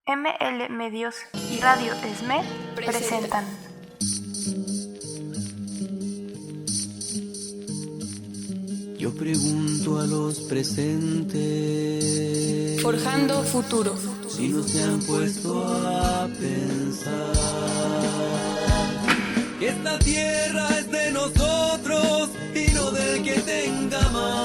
ML Medios y Radio ESME presentan Yo pregunto a los presentes, Forjando futuro. si no se han puesto a pensar que esta tierra es de nosotros y no del que tenga más.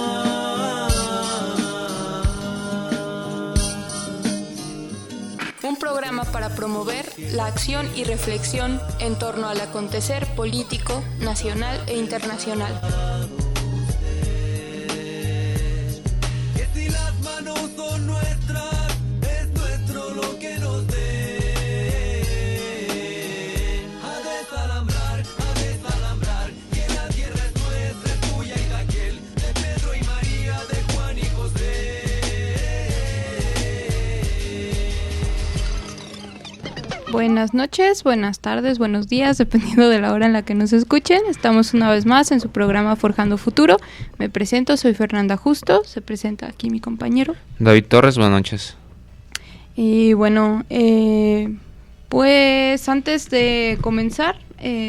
Un programa para promover la acción y reflexión en torno al acontecer político, nacional e internacional. Que si las manos son nuestras, es nuestro lo que nos den. A desalambrar, que la tierra es nuestra, es tuya y de aquel, de Pedro y María, de Juan y José. Buenas noches, buenas tardes, buenos días, dependiendo de la hora en la que nos escuchen. Estamos una vez más en su programa Forjando Futuro. Me presento, soy Fernanda Justo, se presenta aquí mi compañero David Torres, buenas noches. Y bueno, pues antes de comenzar,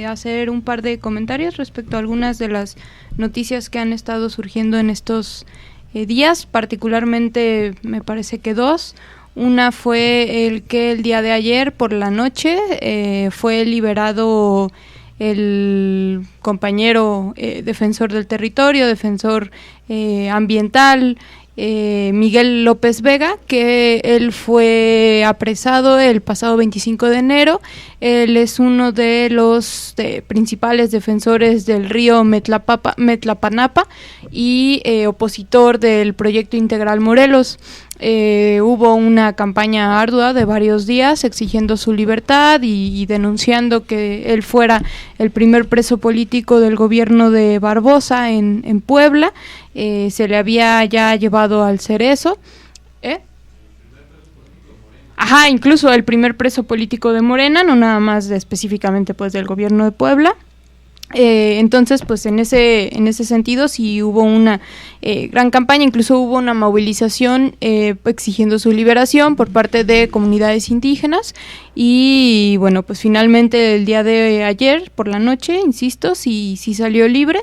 hacer un par de comentarios respecto a algunas de las noticias que han estado surgiendo en estos días, particularmente me parece que dos. Una fue el que el día de ayer por la noche fue liberado el compañero defensor del territorio, defensor ambiental, Miguel López Vega, que él fue apresado el pasado 25 de enero. Él es uno de los principales defensores del río Metlapanapa y opositor del proyecto Integral Morelos. Hubo una campaña ardua de varios días exigiendo su libertad y denunciando que él fuera el primer preso político del gobierno de Barbosa en Puebla. Se le había ya llevado al Cerezo. Incluso el primer preso político de Morena, no nada más específicamente pues del gobierno de Puebla. Entonces, pues en ese sentido sí hubo una gran campaña, incluso hubo una movilización exigiendo su liberación por parte de comunidades indígenas y bueno, pues finalmente el día de ayer por la noche, insisto, sí salió libre,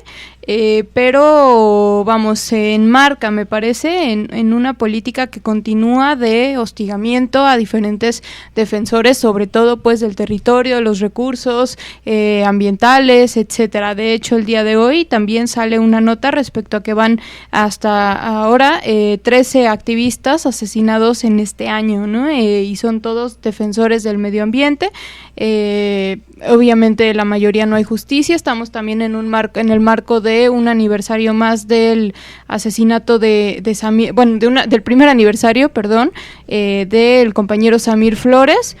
pero vamos, se enmarca, me parece, en una política que continúa de hostigamiento a diferentes defensores, sobre todo pues del territorio, los recursos ambientales, etcétera. De hecho, el día de hoy también sale una nota respecto a que van hasta ahora 13 activistas asesinados en este año, ¿no? Y son todos defensores del medio ambiente. Obviamente la mayoría no hay justicia. Estamos también en el marco de un aniversario más del asesinato de Samir, del primer aniversario, del compañero Samir Flores,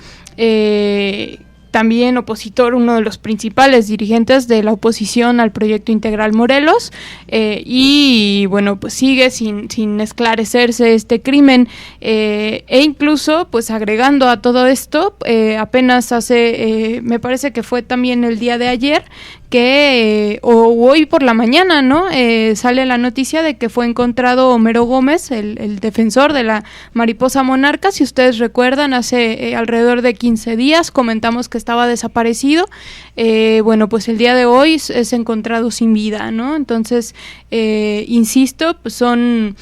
también opositor, uno de los principales dirigentes de la oposición al proyecto Integral Morelos, y bueno, pues sigue sin esclarecerse este crimen, e incluso pues agregando a todo esto, apenas me parece que fue también el día de ayer, que hoy por la mañana, ¿no? Sale la noticia de que fue encontrado Homero Gómez, el defensor de la mariposa monarca. Si ustedes recuerdan, hace alrededor de 15 días comentamos que estaba desaparecido. Bueno, pues el día de hoy es encontrado sin vida, ¿no? Entonces, insisto, pues son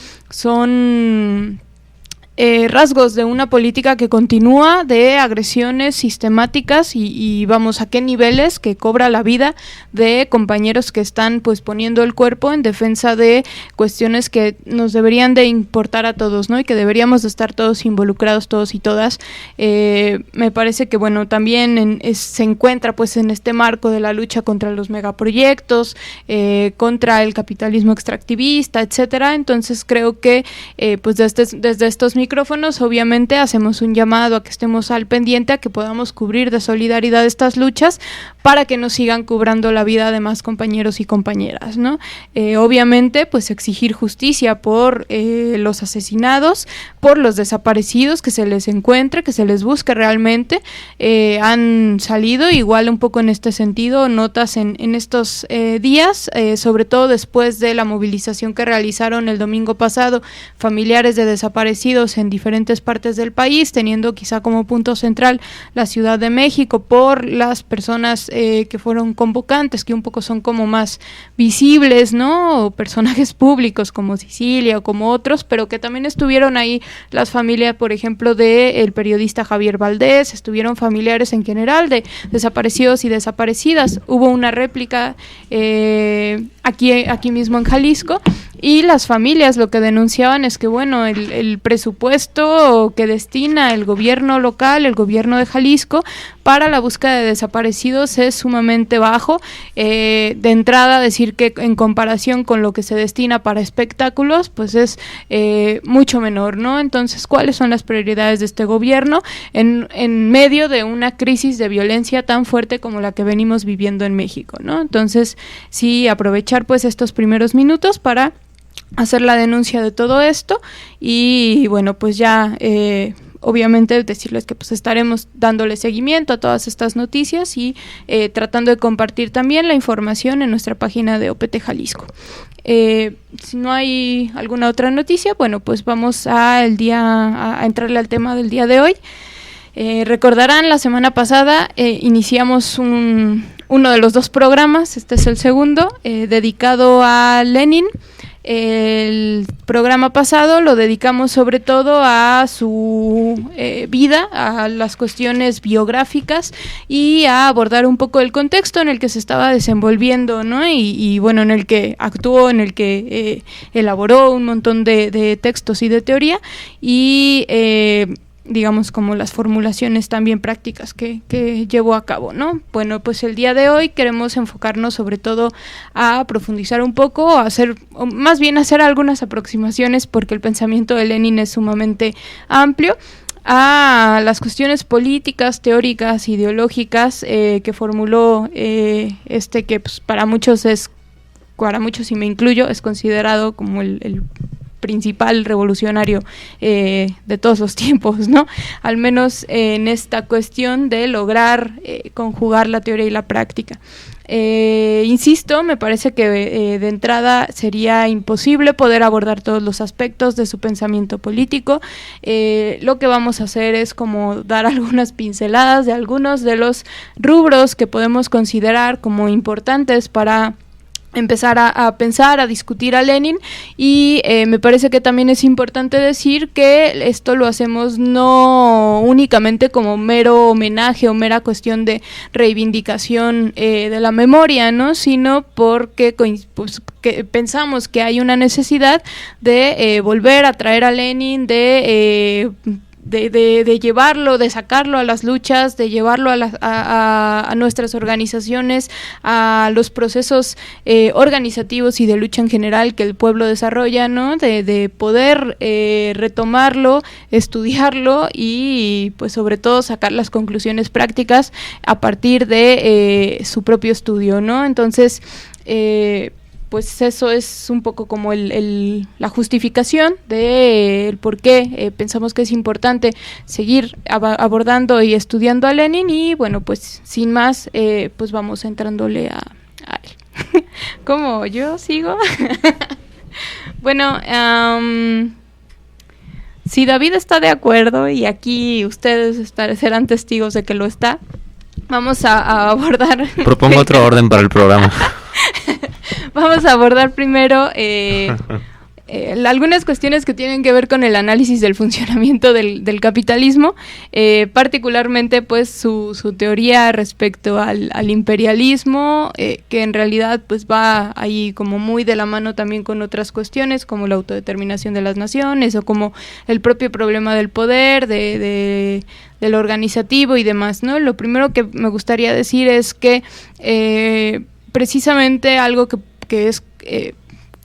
rasgos de una política que continúa de agresiones sistemáticas y vamos a qué niveles, que cobra la vida de compañeros que están pues poniendo el cuerpo en defensa de cuestiones que nos deberían de importar a todos, ¿no? Y que deberíamos de estar todos involucrados, todos y todas. Me parece que bueno, también se encuentra pues en este marco de la lucha contra los megaproyectos, contra el capitalismo extractivista, etcétera. Entonces creo que pues desde estos micrófonos obviamente hacemos un llamado a que estemos al pendiente, a que podamos cubrir de solidaridad estas luchas para que nos sigan cobrando la vida de más compañeros y compañeras, ¿no? Obviamente pues exigir justicia por los asesinados, por los desaparecidos, que se les encuentre, que se les busque realmente. Han salido igual un poco en este sentido notas en estos días, sobre todo después de la movilización que realizaron el domingo pasado familiares de desaparecidos en diferentes partes del país, teniendo quizá como punto central la Ciudad de México por las personas que fueron convocantes, que un poco son como más visibles, ¿no? O personajes públicos como Sicilia o como otros, pero que también estuvieron ahí las familias, por ejemplo, del periodista Javier Valdés, estuvieron familiares en general de desaparecidos y desaparecidas. Hubo una réplica aquí mismo en Jalisco, y las familias lo que denunciaban es que, bueno, el presupuesto que destina el gobierno local, el gobierno de Jalisco, para la búsqueda de desaparecidos es sumamente bajo. De entrada, decir que en comparación con lo que se destina para espectáculos, pues es mucho menor, ¿no? Entonces, ¿cuáles son las prioridades de este gobierno en medio de una crisis de violencia tan fuerte como la que venimos viviendo en México, ¿no? Entonces, sí, aprovechar pues estos primeros minutos para hacer la denuncia de todo esto y, bueno, pues ya obviamente decirles que pues estaremos dándole seguimiento a todas estas noticias y tratando de compartir también la información en nuestra página de OPT Jalisco. Si no hay alguna otra noticia, bueno, pues vamos a entrarle al tema del día de hoy. Recordarán, la semana pasada iniciamos uno de los 2 programas, este es el segundo, dedicado a Lenin. El programa pasado lo dedicamos sobre todo a su vida, a las cuestiones biográficas y a abordar un poco el contexto en el que se estaba desenvolviendo, ¿no? Y bueno, en el que actuó, en el que elaboró un montón de textos y de teoría y digamos como las formulaciones también prácticas que llevó a cabo, ¿no? Bueno, pues el día de hoy queremos enfocarnos sobre todo a profundizar un poco, o más bien hacer algunas aproximaciones, porque el pensamiento de Lenin es sumamente amplio, a las cuestiones políticas, teóricas, ideológicas que formuló que pues, para muchos y me incluyo, es considerado como el principal revolucionario de todos los tiempos, ¿no? Al menos en esta cuestión de lograr conjugar la teoría y la práctica. Insisto, me parece que de entrada sería imposible poder abordar todos los aspectos de su pensamiento político. Lo que vamos a hacer es como dar algunas pinceladas de algunos de los rubros que podemos considerar como importantes para empezar a pensar, a discutir a Lenin y me parece que también es importante decir que esto lo hacemos no únicamente como mero homenaje o mera cuestión de reivindicación de la memoria, ¿no? Sino porque pues, que pensamos que hay una necesidad de volver a traer a Lenin, de llevarlo, de sacarlo a las luchas, de llevarlo a nuestras organizaciones, a los procesos organizativos y de lucha en general que el pueblo desarrolla, ¿no? De poder retomarlo, estudiarlo y pues sobre todo sacar las conclusiones prácticas a partir de su propio estudio, ¿no? Entonces, pues eso es un poco como la justificación del por qué pensamos que es importante seguir abordando y estudiando a Lenin y bueno, pues sin más, pues vamos entrándole a él. ¿Cómo? ¿Yo sigo? Bueno, si David está de acuerdo y aquí ustedes serán testigos de que lo está, vamos a abordar... Propongo otro orden para el programa. Vamos a abordar primero algunas cuestiones que tienen que ver con el análisis del funcionamiento del capitalismo, particularmente pues su teoría respecto al imperialismo, que en realidad pues va ahí como muy de la mano también con otras cuestiones como la autodeterminación de las naciones o como el propio problema del poder, del organizativo y demás, ¿no? Lo primero que me gustaría decir es que precisamente algo que es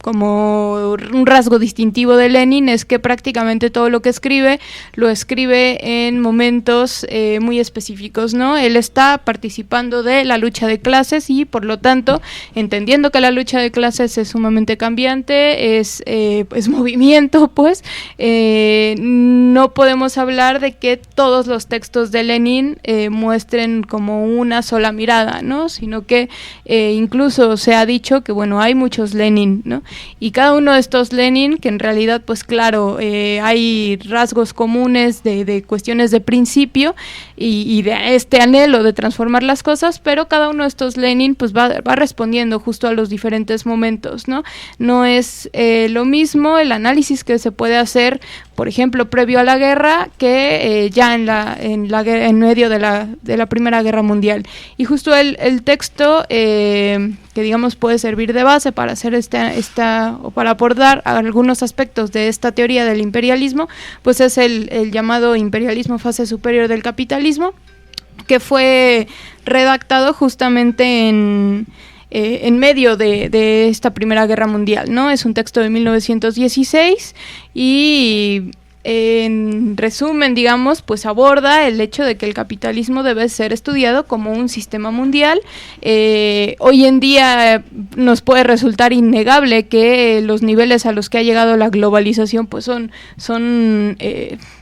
como un rasgo distintivo de Lenin es que prácticamente todo lo que escribe, lo escribe en momentos muy específicos, ¿no? Él está participando de la lucha de clases y, por lo tanto, entendiendo que la lucha de clases es sumamente cambiante, es movimiento, pues, no podemos hablar de que todos los textos de Lenin muestren como una sola mirada, ¿no? Sino que incluso se ha dicho que, bueno, hay muchos Lenin, ¿no? Y cada uno de estos Lenin, que en realidad, pues claro, hay rasgos comunes de cuestiones de principio y de este anhelo de transformar las cosas, pero cada uno de estos Lenin pues va respondiendo justo a los diferentes momentos, ¿no? No es lo mismo el análisis que se puede hacer, por ejemplo, previo a la guerra, que ya en medio de la Primera Guerra Mundial. Y justo el texto que digamos puede servir de base para hacer o para abordar algunos aspectos de esta teoría del imperialismo, pues es el llamado imperialismo fase superior del capitalismo, que fue redactado justamente en medio de esta Primera Guerra Mundial, ¿no? Es un texto de 1916 y en resumen, digamos, pues aborda el hecho de que el capitalismo debe ser estudiado como un sistema mundial. Hoy en día nos puede resultar innegable que los niveles a los que ha llegado la globalización pues son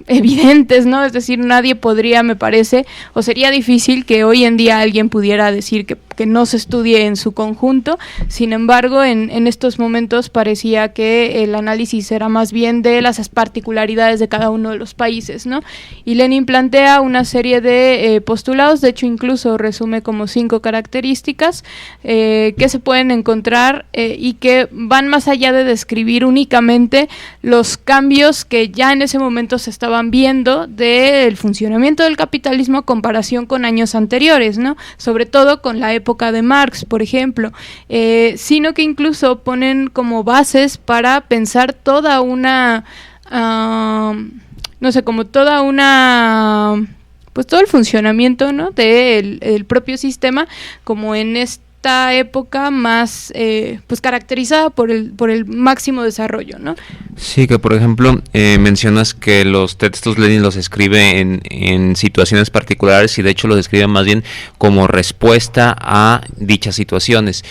evidentes, ¿no? Es decir, nadie podría, me parece, o sería difícil que hoy en día alguien pudiera decir que no se estudie en su conjunto. Sin embargo, en estos momentos parecía que el análisis era más bien de las particularidades de cada uno de los países, ¿no? Y Lenin plantea una serie de postulados, de hecho incluso resume como 5 características que se pueden encontrar y que van más allá de describir únicamente los cambios que ya en ese momento se estaban viendo del funcionamiento del capitalismo a comparación con años anteriores, ¿no? Sobre todo con la época de Marx, por ejemplo, sino que incluso ponen como bases para pensar toda una pues todo el funcionamiento, ¿no? del propio sistema, como en esta época más pues caracterizada por el máximo desarrollo, ¿no? Sí, que por ejemplo mencionas que los textos Lenin los escribe en situaciones particulares y de hecho los escribe más bien como respuesta a dichas situaciones.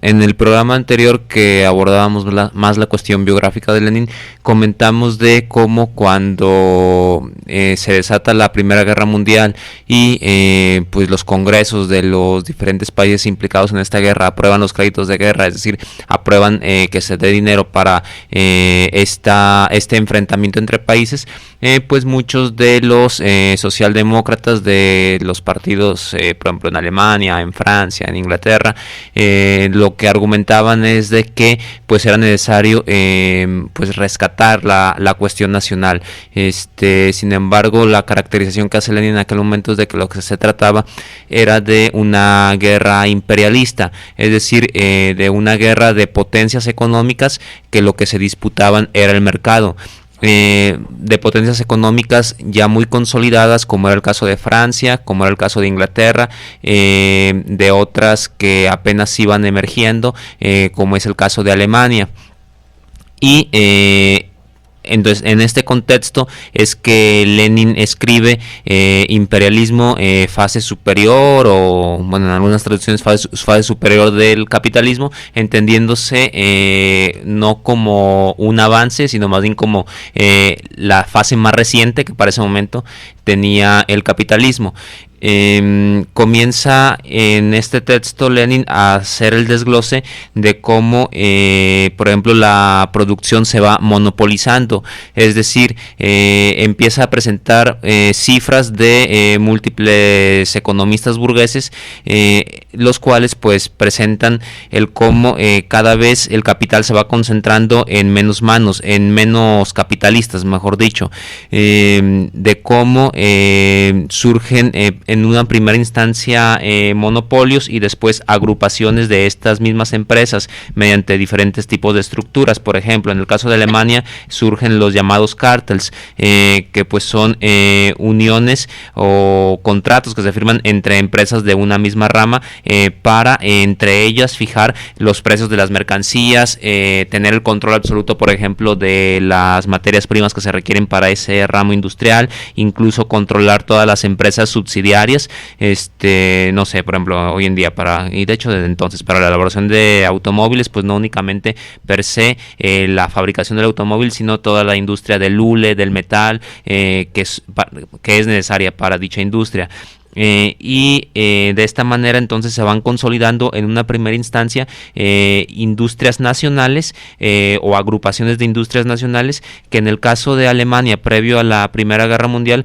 En el programa anterior que abordábamos más la cuestión biográfica de Lenin, comentamos de cómo cuando se desata la Primera Guerra Mundial y pues los congresos de los diferentes países implicados en esta guerra aprueban los créditos de guerra, es decir, aprueban que se dé dinero para este enfrentamiento entre países, pues muchos de los socialdemócratas de los partidos, por ejemplo en Alemania, en Francia, en Inglaterra, lo que argumentaban es de que pues era necesario pues rescatar la cuestión nacional. Sin embargo, la caracterización que hace Lenin en aquel momento es de que lo que se trataba era de una guerra imperialista, es decir, de una guerra de potencias económicas que lo que se disputaban era el mercado. De potencias económicas ya muy consolidadas, como era el caso de Francia, como era el caso de Inglaterra, de otras que apenas iban emergiendo, como es el caso de Alemania. Y entonces, en este contexto es que Lenin escribe imperialismo fase superior, o bueno, en algunas traducciones fase superior del capitalismo, entendiéndose no como un avance, sino más bien como la fase más reciente que para ese momento tenía el capitalismo. Comienza en este texto Lenin a hacer el desglose de cómo por ejemplo la producción se va monopolizando, es decir, empieza a presentar cifras de múltiples economistas burgueses, los cuales pues presentan el cómo cada vez el capital se va concentrando en menos manos, en menos capitalistas, mejor dicho, de cómo surgen en una primera instancia monopolios y después agrupaciones de estas mismas empresas mediante diferentes tipos de estructuras. Por ejemplo, en el caso de Alemania surgen los llamados cárteles, que pues son uniones o contratos que se firman entre empresas de una misma rama para entre ellas fijar los precios de las mercancías, tener el control absoluto, por ejemplo, de las materias primas que se requieren para ese ramo industrial, incluso controlar todas las empresas subsidiarias, no sé, por ejemplo, hoy en día y de hecho desde entonces, para la elaboración de automóviles, pues no únicamente per se la fabricación del automóvil, sino toda la industria del hule, del metal, que es necesaria para dicha industria. y de esta manera entonces se van consolidando en una primera instancia industrias nacionales o agrupaciones de industrias nacionales, que en el caso de Alemania previo a la Primera Guerra Mundial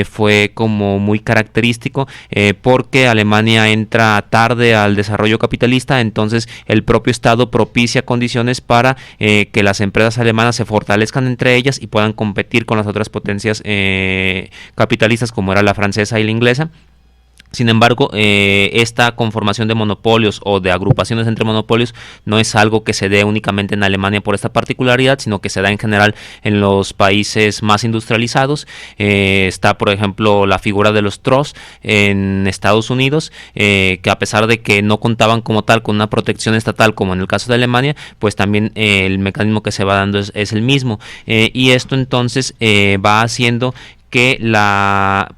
fue como muy característico, porque Alemania entra tarde al desarrollo capitalista. Entonces el propio Estado propicia condiciones para que las empresas alemanas se fortalezcan entre ellas y puedan competir con las otras potencias capitalistas, como era la francesa y la inglesa. Sin embargo, esta conformación de monopolios o de agrupaciones entre monopolios no es algo que se dé únicamente en Alemania por esta particularidad, sino que se da en general en los países más industrializados. Está, por ejemplo, la figura de los trusts en Estados Unidos, que a pesar de que no contaban como tal con una protección estatal como en el caso de Alemania, pues también el mecanismo que se va dando es el mismo. Y esto entonces va haciendo que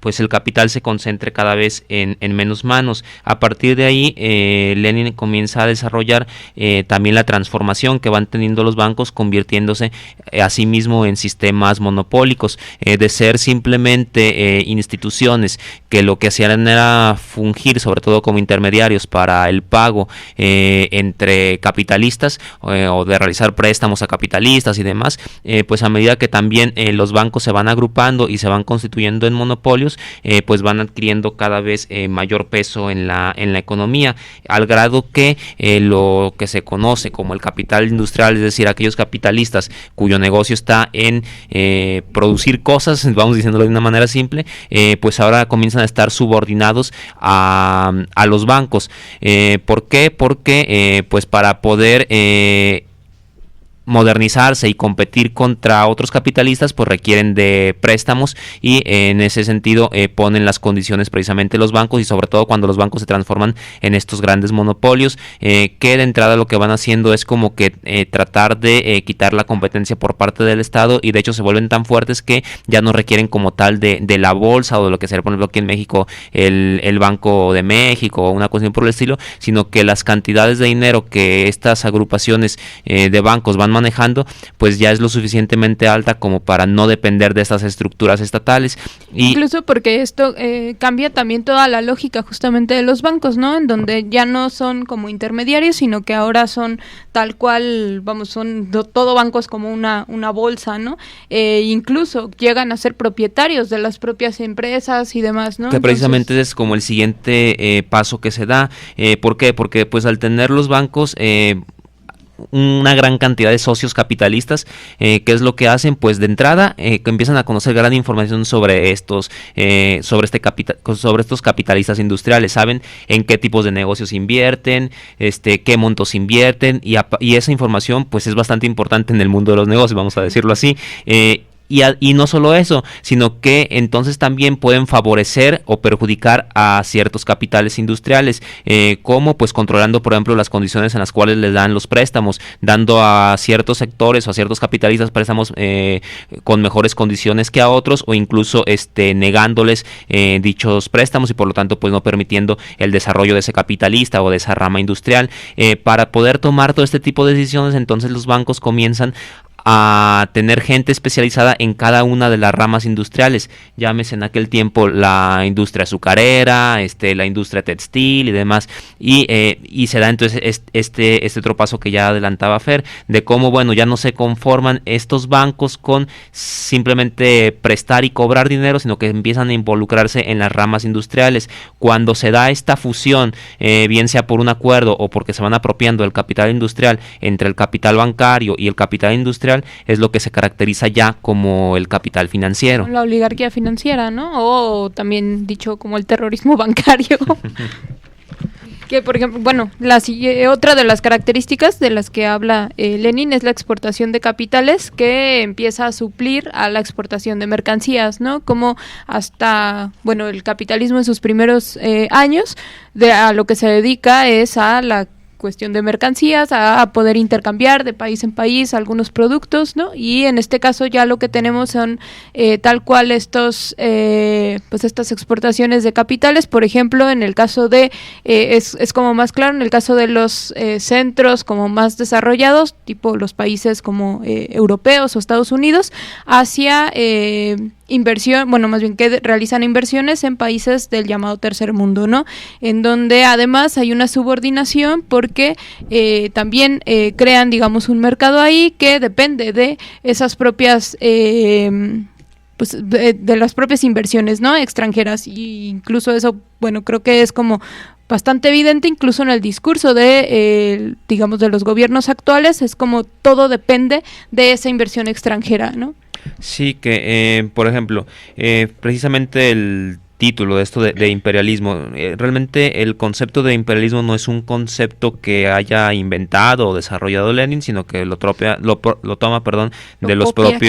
pues el capital se concentre cada vez en menos manos. A partir de ahí, Lenin comienza a desarrollar también la transformación que van teniendo los bancos, convirtiéndose a sí mismo en sistemas monopólicos, de ser simplemente instituciones que lo que hacían era fungir sobre todo como intermediarios para el pago entre capitalistas, o de realizar préstamos a capitalistas y demás. Pues a medida que también los bancos se van agrupando y se van constituyendo en monopolios, pues van adquiriendo cada vez mayor peso en la economía, al grado que lo que se conoce como el capital industrial, es decir, aquellos capitalistas cuyo negocio está en producir cosas, vamos diciéndolo de una manera simple, pues ahora comienzan a estar subordinados a los bancos. ¿Por qué? Porque pues para poder modernizarse y competir contra otros capitalistas, pues requieren de préstamos, y en ese sentido ponen las condiciones precisamente los bancos, y sobre todo cuando los bancos se transforman en estos grandes monopolios, que de entrada lo que van haciendo es como que tratar de quitar la competencia por parte del Estado, y de hecho se vuelven tan fuertes que ya no requieren como tal de la bolsa o de lo que sería, por ejemplo, aquí en México el Banco de México o una cuestión por el estilo, sino que las cantidades de dinero que estas agrupaciones de bancos van manejando, pues ya es lo suficientemente alta como para no depender de estas estructuras estatales. Y incluso porque esto cambia también toda la lógica justamente de los bancos, ¿no? En donde ya no son como intermediarios, sino que ahora son tal cual, vamos, son todo bancos como una bolsa, ¿no? Incluso llegan a ser propietarios de las propias empresas y demás, ¿no? Que precisamente entonces es como el siguiente paso que se da. ¿Por qué? Porque pues al tener los bancos una gran cantidad de socios capitalistas, ¿qué es lo que hacen? Pues de entrada que empiezan a conocer gran información sobre estos capitalistas industriales. Saben en qué tipos de negocios invierten, qué montos invierten, y esa información pues es bastante importante en el mundo de los negocios, vamos a decirlo así. Y no solo eso, sino que entonces también pueden favorecer o perjudicar a ciertos capitales industriales, como pues controlando, por ejemplo, las condiciones en las cuales les dan los préstamos, dando a ciertos sectores o a ciertos capitalistas préstamos con mejores condiciones que a otros, o incluso negándoles dichos préstamos, y por lo tanto pues no permitiendo el desarrollo de ese capitalista o de esa rama industrial. Para poder tomar todo este tipo de decisiones, entonces los bancos comienzan a tener gente especializada en cada una de las ramas industriales, llámese en aquel tiempo la industria azucarera, la industria textil y demás, y se da entonces este otro paso que ya adelantaba Fer, de cómo, bueno, ya no se conforman estos bancos con simplemente prestar y cobrar dinero, sino que empiezan a involucrarse en las ramas industriales. Cuando se da esta fusión, bien sea por un acuerdo o porque se van apropiando del capital industrial entre el capital bancario y el capital industrial, es lo que se caracteriza ya como el capital financiero. La oligarquía financiera, ¿no? O también dicho como el terrorismo bancario. Que, por ejemplo, bueno, otra de las características de las que habla Lenin es la exportación de capitales, que empieza a suplir a la exportación de mercancías, ¿no? Como hasta, bueno, el capitalismo en sus primeros años, a lo que se dedica es a la cuestión de mercancías, a poder intercambiar de país en país algunos productos, ¿no? Y en este caso ya lo que tenemos son tal cual estas exportaciones de capitales. Por ejemplo, en el caso de es como más claro en el caso de los centros como más desarrollados, tipo los países como europeos o Estados Unidos, hacia inversión, bueno, más bien que realizan inversiones en países del llamado tercer mundo, ¿no? En donde además hay una subordinación porque también crean, digamos, un mercado ahí que depende de esas propias pues de las propias inversiones, ¿no? Extranjeras, y incluso eso, bueno, creo que es como bastante evidente incluso en el discurso de, digamos, de los gobiernos actuales, es como todo depende de esa inversión extranjera, ¿no? Sí, que por ejemplo, precisamente el título de esto de imperialismo, realmente el concepto de imperialismo no es un concepto que haya inventado o desarrollado Lenin, sino que lo toma de los propios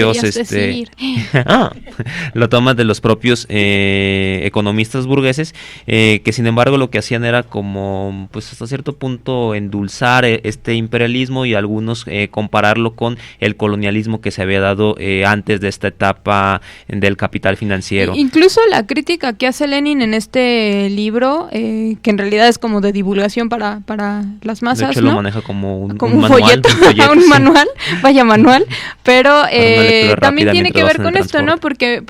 lo toma de los propios economistas burgueses, que sin embargo lo que hacían era como, pues hasta cierto punto, endulzar este imperialismo y algunos compararlo con el colonialismo que se había dado antes de esta etapa del capital financiero. Incluso la crítica que hace Lenin en este libro, que en realidad es como de divulgación para las masas, de hecho, ¿no? lo maneja como un folleto, un manual, vaya manual, pero también tiene que ver con esto, ¿no? Porque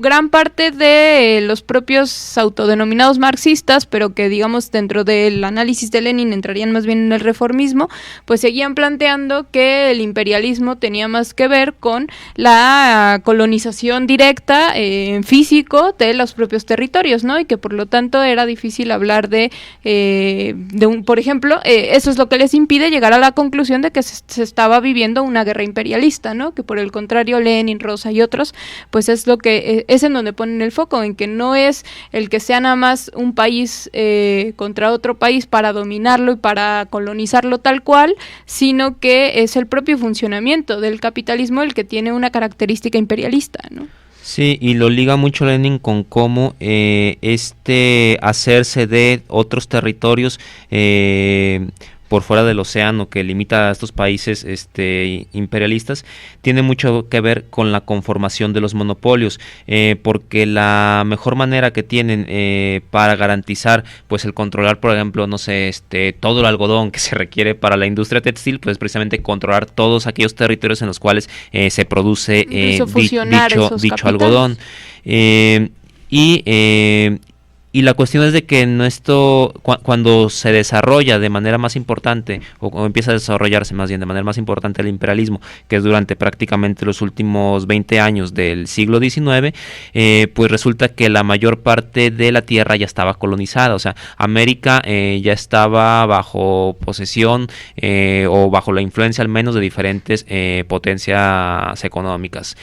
gran parte de los propios autodenominados marxistas, pero que digamos dentro del análisis de Lenin entrarían más bien en el reformismo, pues seguían planteando que el imperialismo tenía más que ver con la colonización directa en físico de los propios territorios, ¿no? Y que por lo tanto era difícil hablar de un, por ejemplo, eso es lo que les impide llegar a la conclusión de que se estaba viviendo una guerra imperialista, ¿no? Que por el contrario Lenin, Rosa y otros, pues es lo que es en donde ponen el foco, en que no es el que sea nada más un país contra otro país para dominarlo y para colonizarlo tal cual, sino que es el propio funcionamiento del capitalismo el que tiene una característica imperialista, ¿no? Sí, y lo liga mucho Lenin con cómo hacerse de otros territorios por fuera del océano que limita a estos países imperialistas, tiene mucho que ver con la conformación de los monopolios, porque la mejor manera que tienen para garantizar pues el controlar, por ejemplo, no sé, todo el algodón que se requiere para la industria textil, pues precisamente controlar todos aquellos territorios en los cuales se produce dicho algodón. Y la cuestión es de que cuando se desarrolla de manera más importante, o empieza a desarrollarse más bien de manera más importante el imperialismo, que es durante prácticamente los últimos 20 años del siglo XIX, pues resulta que la mayor parte de la tierra ya estaba colonizada, o sea, América ya estaba bajo posesión o bajo la influencia al menos de diferentes potencias económicas.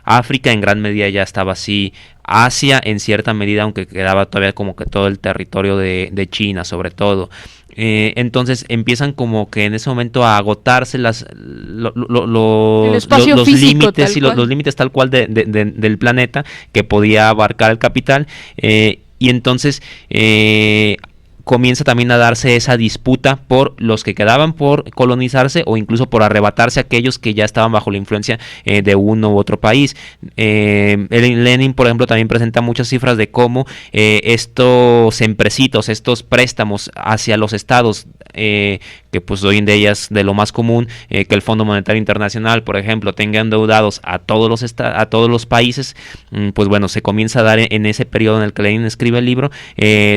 África en gran medida ya estaba así, Asia en cierta medida, aunque quedaba todavía como que todo el territorio de China sobre todo. Entonces empiezan como que en ese momento a agotarse los límites y los límites tal cual del planeta que podía abarcar el capital, y entonces comienza también a darse esa disputa por los que quedaban por colonizarse o incluso por arrebatarse a aquellos que ya estaban bajo la influencia de uno u otro país. Lenin, por ejemplo, también presenta muchas cifras de cómo estos empresitos, estos préstamos hacia los estados, que pues hoy en día es de lo más común, que el Fondo Monetario Internacional, por ejemplo, tenga endeudados a todos los países, pues bueno, se comienza a dar en ese periodo en el que Lenin escribe el libro,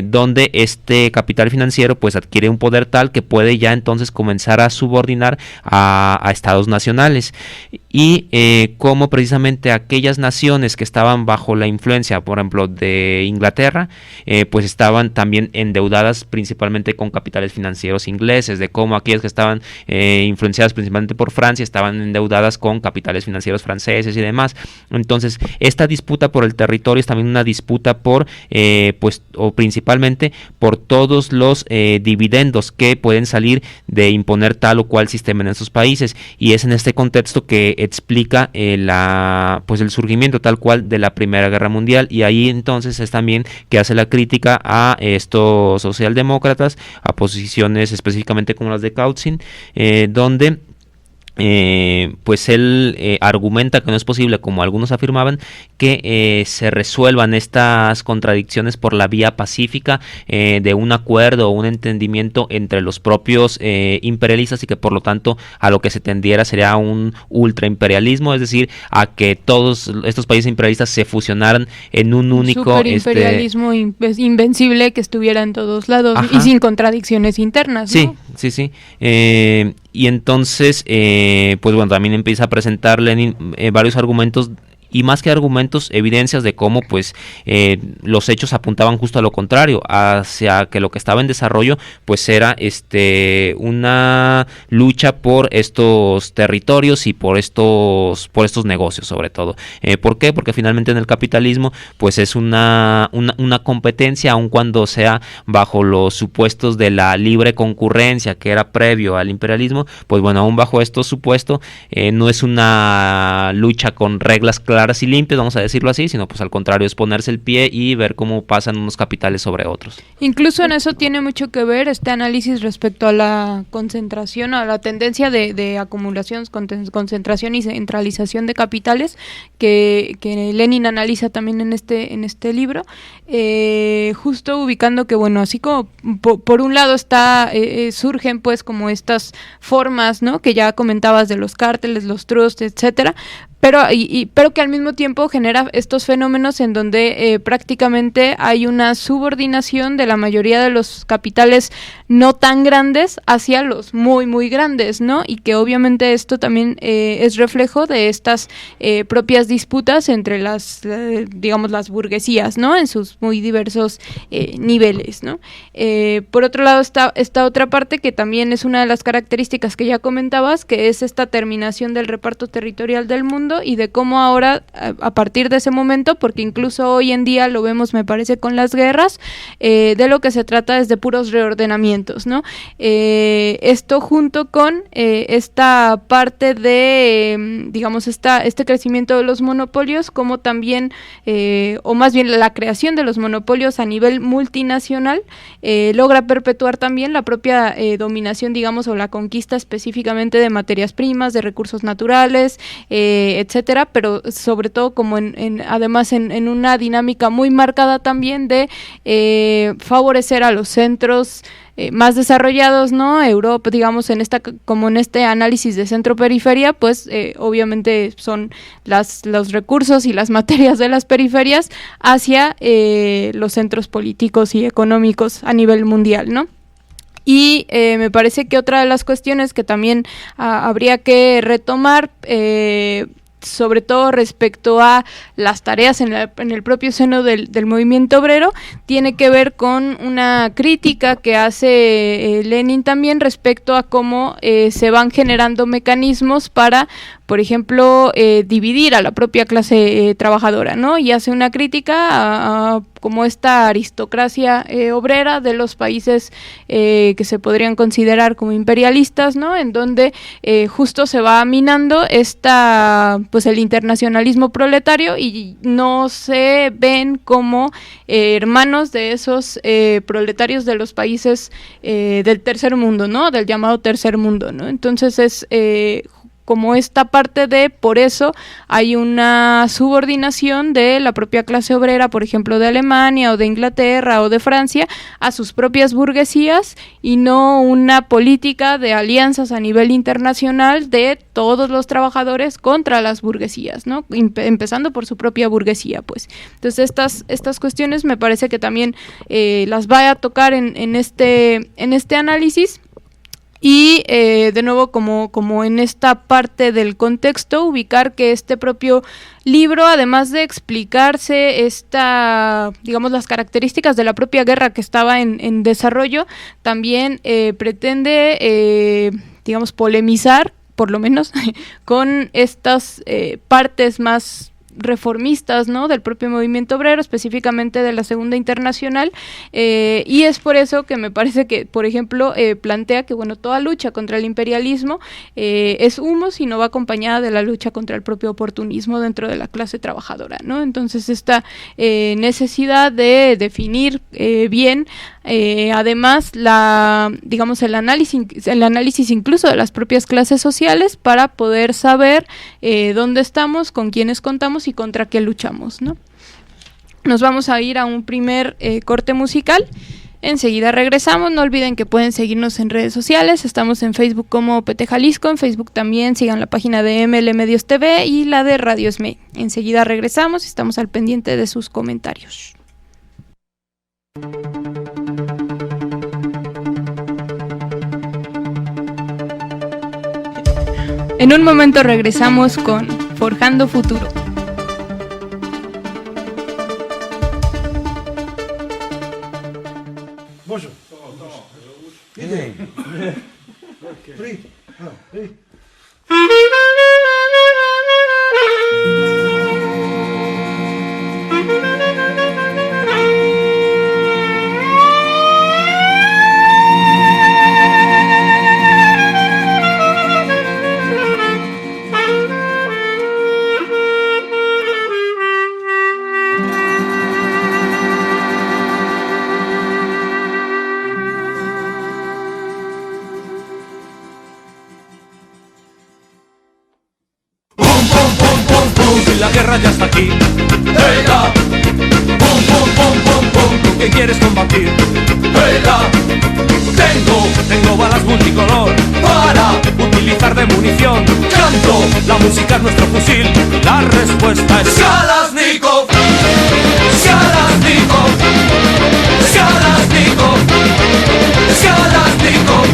donde este capital financiero pues adquiere un poder tal que puede ya entonces comenzar a subordinar a estados nacionales, y como precisamente aquellas naciones que estaban bajo la influencia, por ejemplo, de Inglaterra, pues estaban también endeudadas principalmente con capitales financieros ingleses, de cómo aquellas que estaban influenciadas principalmente por Francia estaban endeudadas con capitales financieros franceses y demás. Entonces esta disputa por el territorio es también una disputa por pues o principalmente por todos los dividendos que pueden salir de imponer tal o cual sistema en esos países, y es en este contexto que explica pues el surgimiento tal cual de la Primera Guerra Mundial, y ahí entonces es también que hace la crítica a estos socialdemócratas, a posiciones específicamente como las de Kautsky, donde pues él argumenta que no es posible, como algunos afirmaban, que se resuelvan estas contradicciones por la vía pacífica de un acuerdo o un entendimiento entre los propios imperialistas, y que por lo tanto a lo que se tendiera sería un ultraimperialismo, es decir, a que todos estos países imperialistas se fusionaran en un único superimperialismo invencible que estuviera en todos lados. Ajá. Y sin contradicciones internas, ¿no? Sí. Y entonces, pues bueno, también empieza a presentar Lenin varios argumentos, y más que argumentos, evidencias de cómo pues los hechos apuntaban justo a lo contrario, hacia que lo que estaba en desarrollo pues era una lucha por estos territorios y por estos negocios, sobre todo. ¿Por qué? Porque finalmente en el capitalismo pues es una competencia, aun cuando sea bajo los supuestos de la libre concurrencia que era previo al imperialismo, pues bueno, aún bajo estos supuestos no es una lucha con reglas claras y limpias, vamos a decirlo así, sino pues al contrario, es ponerse el pie y ver cómo pasan unos capitales sobre otros. Incluso en eso tiene mucho que ver este análisis respecto a la concentración, a la tendencia de acumulación, concentración y centralización de capitales que Lenin analiza también en este libro, justo ubicando que bueno, así como por un lado surgen pues como estas formas, ¿no?, que ya comentabas de los cárteles, los trusts, etcétera, pero que al mismo tiempo genera estos fenómenos en donde prácticamente hay una subordinación de la mayoría de los capitales no tan grandes hacia los muy muy grandes, ¿no? Y que obviamente esto también es reflejo de estas propias disputas entre las burguesías, ¿no?, en sus muy diversos niveles, ¿no? Por otro lado está esta otra parte que también es una de las características que ya comentabas, que es esta terminación del reparto territorial del mundo, y de cómo ahora, a partir de ese momento, porque incluso hoy en día lo vemos, me parece, con las guerras, de lo que se trata es de puros reordenamientos, ¿no? Esto junto con esta parte de, este crecimiento de los monopolios, como también, o más bien la creación de los monopolios a nivel multinacional, logra perpetuar también la propia dominación, o la conquista específicamente de materias primas, de recursos naturales, etcétera, pero sobre todo como además en una dinámica muy marcada también de favorecer a los centros más desarrollados, ¿no? Europa, como en este análisis de centro-periferia, pues obviamente son los recursos y las materias de las periferias hacia los centros políticos y económicos a nivel mundial, ¿no? Y me parece que otra de las cuestiones que también habría que retomar, sobre todo respecto a las tareas en el propio seno del movimiento obrero, tiene que ver con una crítica que hace Lenin también respecto a cómo se van generando mecanismos para, por ejemplo, dividir a la propia clase trabajadora, ¿no? Y hace una crítica a como esta aristocracia obrera de los países que se podrían considerar como imperialistas, ¿no? En donde justo se va minando el internacionalismo proletario, y no se ven como hermanos de esos proletarios de los países del tercer mundo, ¿no? Del llamado tercer mundo, ¿no? Entonces es como esta parte de, por eso hay una subordinación de la propia clase obrera, por ejemplo, de Alemania o de Inglaterra o de Francia, a sus propias burguesías, y no una política de alianzas a nivel internacional de todos los trabajadores contra las burguesías, ¿no? Empezando por su propia burguesía, pues. Entonces estas cuestiones me parece que también las va a tocar en este análisis. Y de nuevo, como en esta parte del contexto, ubicar que este propio libro, además de explicarse las características de la propia guerra que estaba en desarrollo, también pretende, polemizar, por lo menos, con estas partes más reformistas, ¿no?, del propio movimiento obrero, específicamente de la Segunda Internacional, y es por eso que me parece que, por ejemplo, plantea que, bueno, toda lucha contra el imperialismo es humo si no va acompañada de la lucha contra el propio oportunismo dentro de la clase trabajadora, ¿no? Entonces esta necesidad de definir bien, además, el análisis incluso de las propias clases sociales para poder saber dónde estamos, con quiénes contamos y contra qué luchamos, ¿no? Nos vamos a ir a un primer corte musical. Enseguida regresamos. No olviden que pueden seguirnos en redes sociales. Estamos en Facebook como PT Jalisco. En Facebook también sigan la página de ML Medios TV y la de Radio ESME. Enseguida regresamos y estamos al pendiente de sus comentarios. En un momento regresamos con Forjando Futuro. La guerra ya está aquí. ¡Ela! ¡Pum, pum, pum, pum, pum! ¿Con qué quieres combatir? ¡Ela! Tengo balas multicolor para utilizar de munición. Canto, la música es nuestro fusil. La respuesta es Kalashnikov. Kalashnikov. Kalashnikov. Kalashnikov.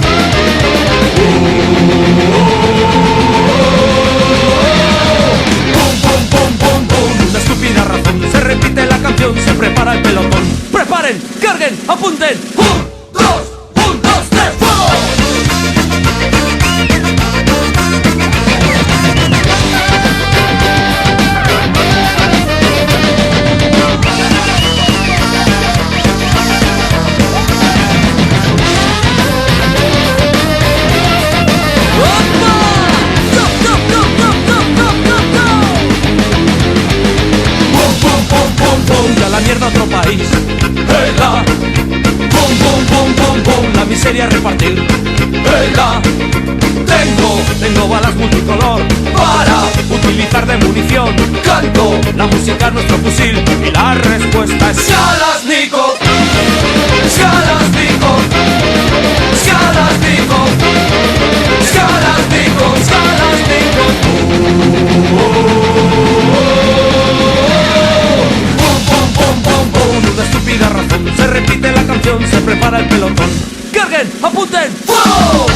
Una estúpida razón, se repite la canción, se prepara el pelotón. Preparen, carguen, apunten. 1, 2, 1, 2, 3, ¡fuego! Y a la mierda otro país. ¡Ela! ¡Pum, pum, pum, pum, pum! La miseria a repartir. ¡Ela! Tengo balas multicolor para utilizar de munición. Canto, la música es nuestro fusil y la respuesta es Kalashnikov. Kalashnikov. Kalashnikov. Kalashnikov. Una estúpida razón, se repite la canción, se prepara el pelotón. ¡Carguen! ¡Apunten! ¡Fuego!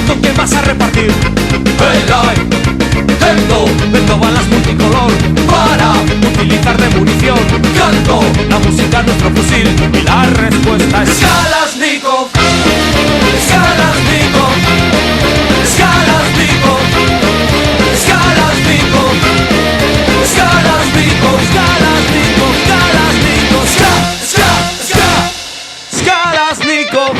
¿Con quién vas a repartir? Tengo balas multicolor para utilizar de munición. Canto, la música es nuestro fusil y la respuesta es Kalashnikov. Kalashnikov. Kalashnikov. Kalashnikov. Kalashnikov. Kalashnikov. Kalashnikov. Kalashnikov.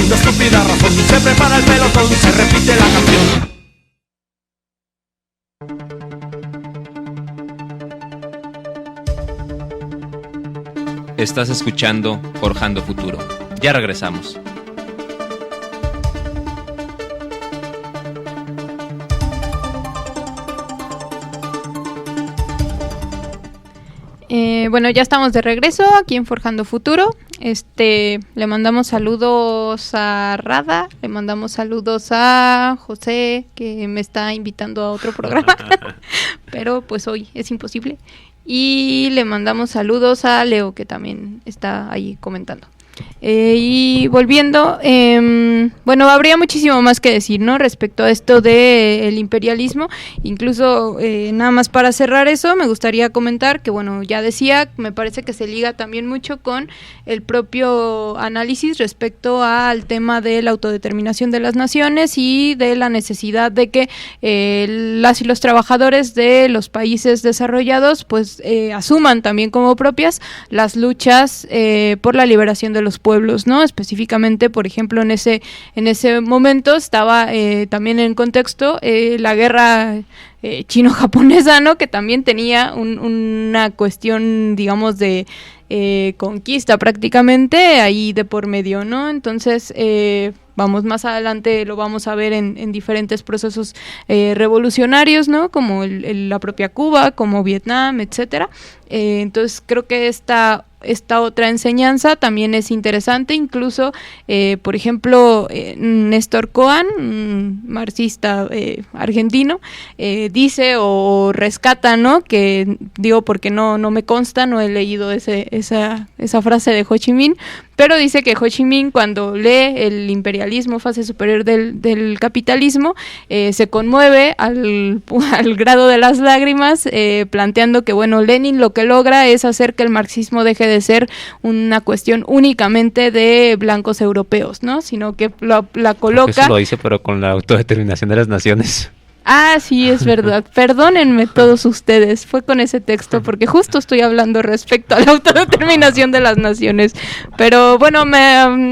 Una estúpida razón, se prepara el pelotón, se repite la canción. Estás escuchando Forjando Futuro. Ya regresamos. Bueno, ya estamos de regreso aquí en Forjando Futuro. Le mandamos saludos a Rada, le mandamos saludos a José, que me está invitando a otro programa, pero pues hoy es imposible. Y le mandamos saludos a Leo, que también está ahí comentando. Y volviendo, bueno, habría muchísimo más que decir, ¿no? Respecto a esto del imperialismo. Incluso, nada más para cerrar eso, me gustaría comentar que, bueno, ya decía, me parece que se liga también mucho con el propio análisis respecto al tema de la autodeterminación de las naciones y de la necesidad de que las y los trabajadores de los países desarrollados pues asuman también como propias las luchas por la liberación de los pueblos, ¿no? Específicamente, por ejemplo, en ese momento estaba también en contexto la guerra chino-japonesa, ¿no? Que también tenía una cuestión, digamos, de conquista prácticamente ahí de por medio, ¿no? Entonces, vamos, más adelante lo vamos a ver en diferentes procesos revolucionarios, ¿no? Como la propia Cuba, como Vietnam, etcétera. Entonces, creo que esta otra enseñanza también es interesante, incluso, por ejemplo, Néstor Coan, un marxista argentino, dice o rescata, ¿no? Que digo porque no me consta, no he leído esa frase de Ho Chi Minh, pero dice que Ho Chi Minh, cuando lee el imperialismo, fase superior del capitalismo, se conmueve al grado de las lágrimas, planteando que, bueno, Lenin lo que logra es hacer que el marxismo deje de ser una cuestión únicamente de blancos europeos, ¿no? Sino que la coloca... Eso lo dice, pero con la autodeterminación de las naciones. Ah, sí, es verdad. Perdónenme todos ustedes, fue con ese texto, porque justo estoy hablando respecto a la autodeterminación de las naciones. Pero bueno,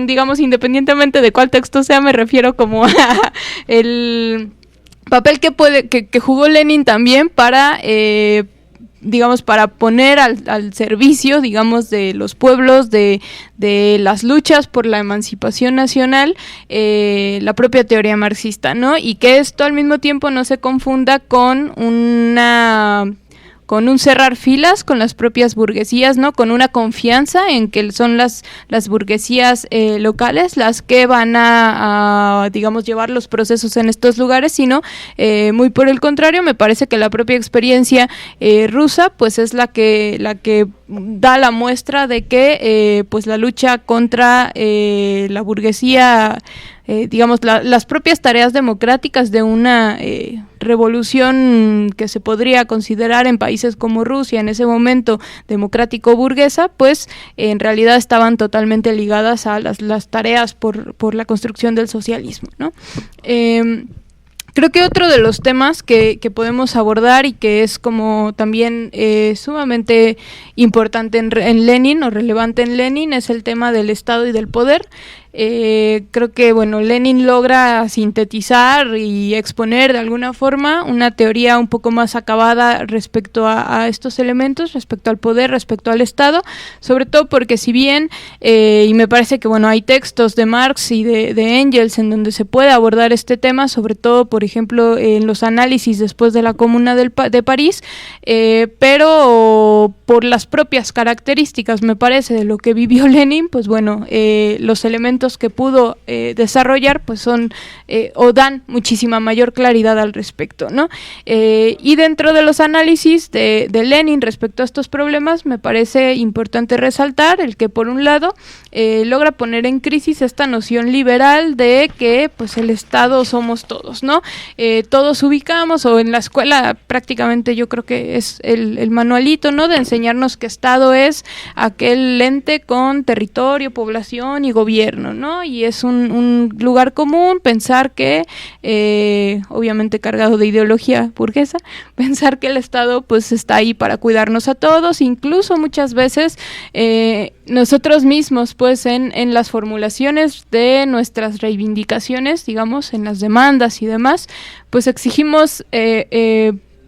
digamos, independientemente de cuál texto sea, me refiero como a el papel que jugó Lenin también para... digamos, para poner al servicio, digamos, de los pueblos, de las luchas por la emancipación nacional, la propia teoría marxista, ¿no? Y que esto al mismo tiempo no se confunda con un cerrar filas con las propias burguesías, ¿no? Con una confianza en que son las burguesías locales las que van a, digamos, llevar los procesos en estos lugares, sino muy por el contrario, me parece que la propia experiencia rusa, pues es la que da la muestra de que pues la lucha contra la burguesía, digamos, las propias tareas democráticas de una revolución que se podría considerar en países como Rusia, en ese momento democrático-burguesa, pues en realidad estaban totalmente ligadas a las tareas por la construcción del socialismo, ¿no? Creo que otro de los temas que podemos abordar y que es como también sumamente importante en Lenin o relevante en Lenin es el tema del Estado y del poder. Creo que, bueno, Lenin logra sintetizar y exponer de alguna forma una teoría un poco más acabada respecto a estos elementos, respecto al poder, respecto al Estado, sobre todo porque si bien, y me parece que, bueno, hay textos de Marx y de Engels en donde se puede abordar este tema, sobre todo, por ejemplo, en los análisis después de la Comuna de París, pero por las propias características, me parece, de lo que vivió Lenin, pues bueno, los elementos que pudo desarrollar pues son o dan muchísima mayor claridad al respecto, ¿no? Y dentro de los análisis de Lenin respecto a estos problemas me parece importante resaltar el que por un lado logra poner en crisis esta noción liberal de que pues el Estado somos todos, ¿no? Todos ubicamos, o en la escuela prácticamente yo creo que es el manualito, ¿no? De enseñarnos que Estado es aquel ente con territorio, población y gobierno, ¿no? Y es un lugar común pensar que, obviamente cargado de ideología burguesa, pensar que el Estado pues está ahí para cuidarnos a todos, incluso muchas veces nosotros mismos pues en las formulaciones de nuestras reivindicaciones, digamos, en las demandas y demás, pues exigimos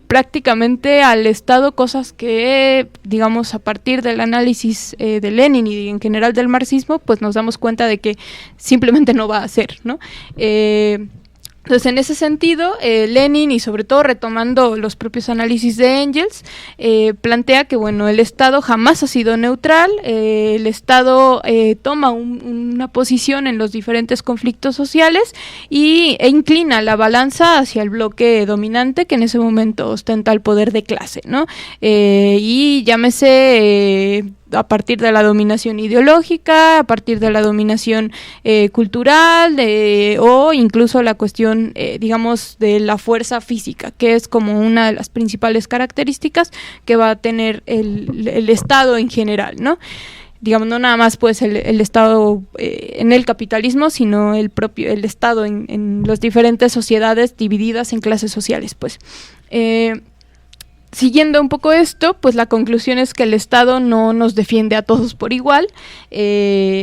prácticamente al Estado cosas que, digamos, a partir del análisis de Lenin y en general del marxismo, pues nos damos cuenta de que simplemente no va a ser, ¿no? Entonces, en ese sentido, Lenin, y sobre todo retomando los propios análisis de Engels, plantea que, bueno, el Estado jamás ha sido neutral, el Estado toma una posición en los diferentes conflictos sociales e inclina la balanza hacia el bloque dominante que en ese momento ostenta el poder de clase, ¿no? Y llámese a partir de la dominación ideológica, a partir de la dominación cultural, o incluso la cuestión, digamos, de la fuerza física, que es como una de las principales características que va a tener el Estado en general, ¿no? Digamos, no nada más pues el Estado en el capitalismo, sino el Estado en las diferentes sociedades divididas en clases sociales, pues. Siguiendo un poco esto, pues la conclusión es que el Estado no nos defiende a todos por igual,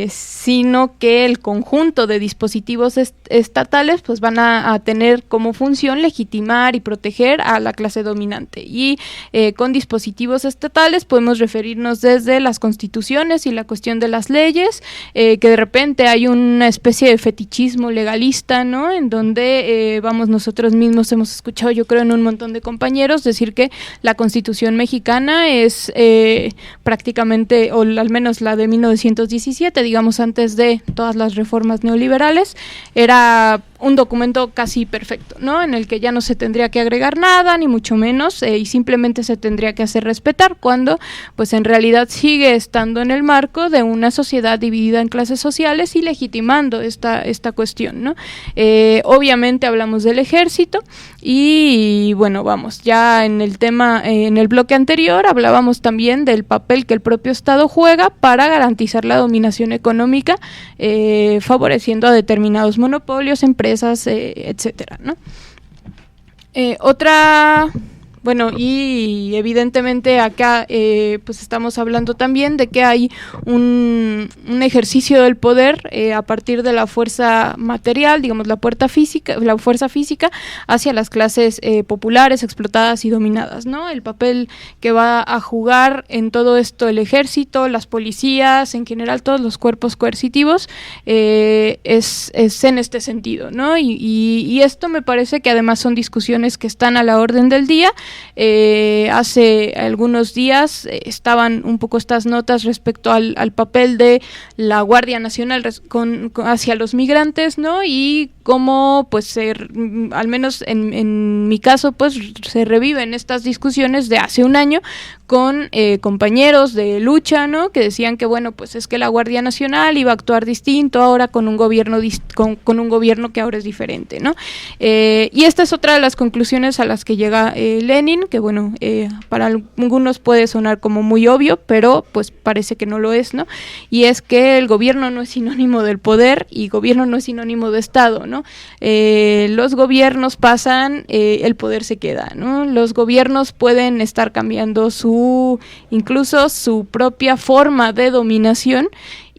sino que el conjunto de dispositivos estatales pues van a tener como función legitimar y proteger a la clase dominante. Y con dispositivos estatales podemos referirnos desde las constituciones y la cuestión de las leyes, que de repente hay una especie de fetichismo legalista, ¿no? En donde, nosotros mismos hemos escuchado, yo creo, en un montón de compañeros decir que la Constitución mexicana es prácticamente, o al menos la de 1917, digamos antes de todas las reformas neoliberales, era un documento casi perfecto, ¿no? En el que ya no se tendría que agregar nada, ni mucho menos, y simplemente se tendría que hacer respetar, cuando pues en realidad sigue estando en el marco de una sociedad dividida en clases sociales y legitimando esta cuestión, ¿no? Obviamente hablamos del ejército y bueno, ya en el tema, en el bloque anterior hablábamos también del papel que el propio Estado juega para garantizar la dominación económica, favoreciendo a determinados monopolios, empresas, etcétera, ¿no? Y evidentemente acá pues estamos hablando también de que hay un ejercicio del poder a partir de la fuerza material, digamos la fuerza física hacia las clases populares, explotadas y dominadas, ¿no? El papel que va a jugar en todo esto el ejército, las policías, en general todos los cuerpos coercitivos, es en este sentido, ¿no? Y esto me parece que además son discusiones que están a la orden del día. Hace algunos días estaban un poco estas notas respecto al papel de la Guardia Nacional hacia los migrantes, ¿no? Y cómo, pues, al menos en mi caso, pues, se reviven estas discusiones de hace un año con compañeros de lucha, ¿no? Que decían que, bueno, pues es que la Guardia Nacional iba a actuar distinto ahora con un gobierno con un gobierno que ahora es diferente, ¿no? Y esta es otra de las conclusiones a las que llega Lenin, que bueno, para algunos puede sonar como muy obvio, pero pues parece que no lo es, ¿no? Y es que el gobierno no es sinónimo del poder y gobierno no es sinónimo de Estado, ¿no? Los gobiernos pasan, el poder se queda, ¿no? Los gobiernos pueden estar cambiando incluso su propia forma de dominación,